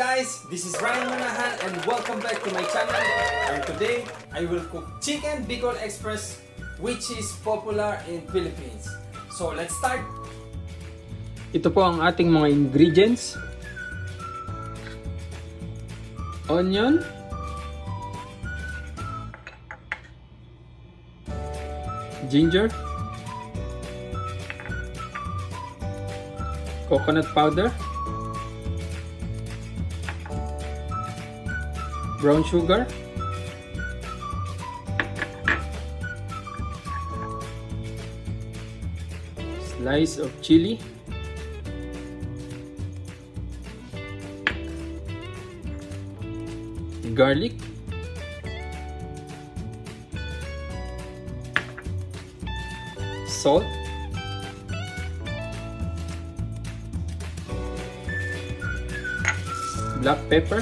guys? This is Ryan Manahan and welcome back to my channel. And today, I will cook Chicken Bicol Express, which is popular in Philippines. So let's start! Ito po ang ating mga ingredients. Onion, ginger, coconut powder, brown sugar, slice of chili, garlic, salt, black pepper,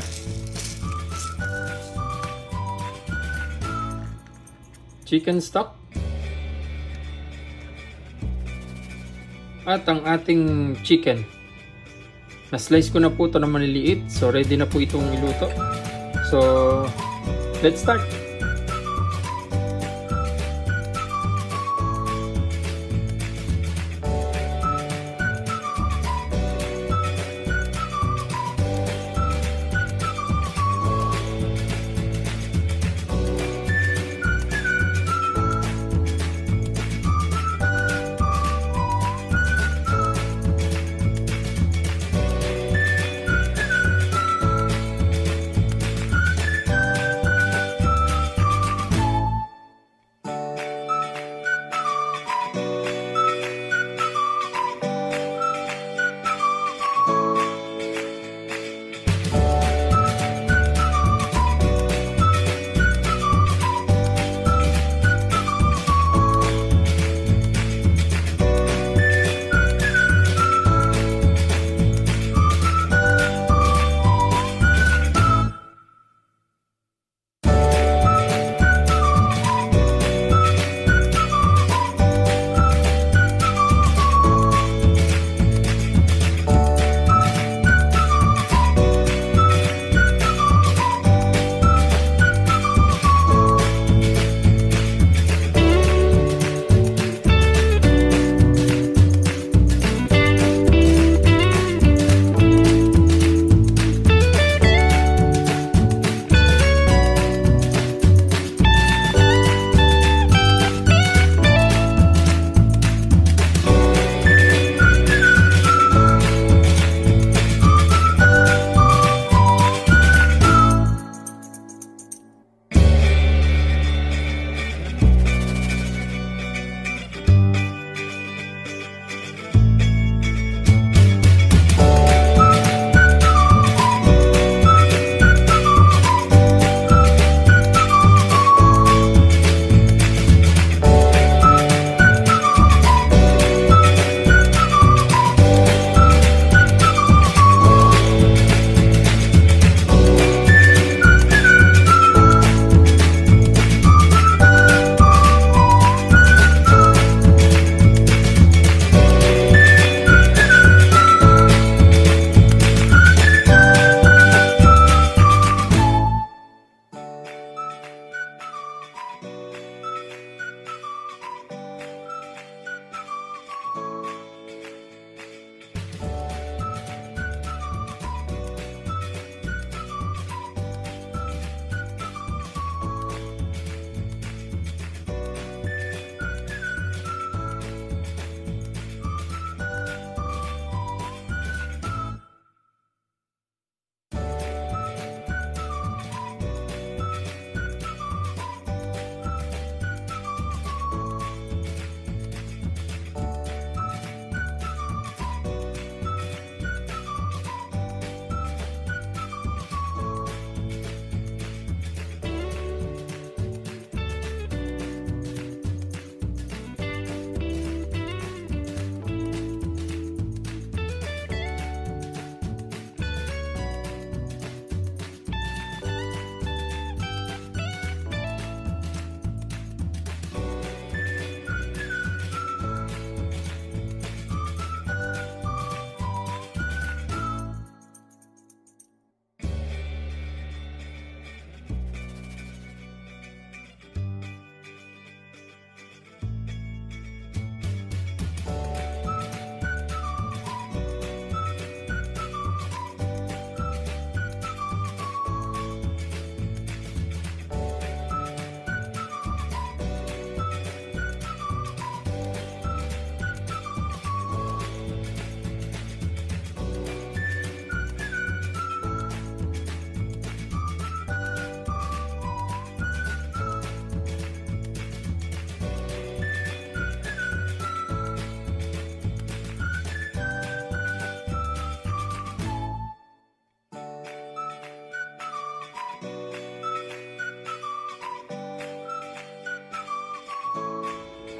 chicken stock, at ang ating chicken. Na-slice ko na po ito na maliliit, so ready na po itong iluto. So, let's start!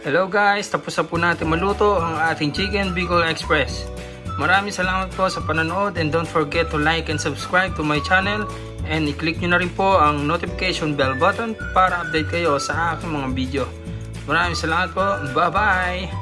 Hello guys, tapos na po natin maluto ang ating Chicken Bicol Express. Maraming salamat po sa panonood and don't forget to like and subscribe to my channel and i-click nyo na rin po ang notification bell button para update kayo sa aking mga video. Maraming salamat po. Bye bye!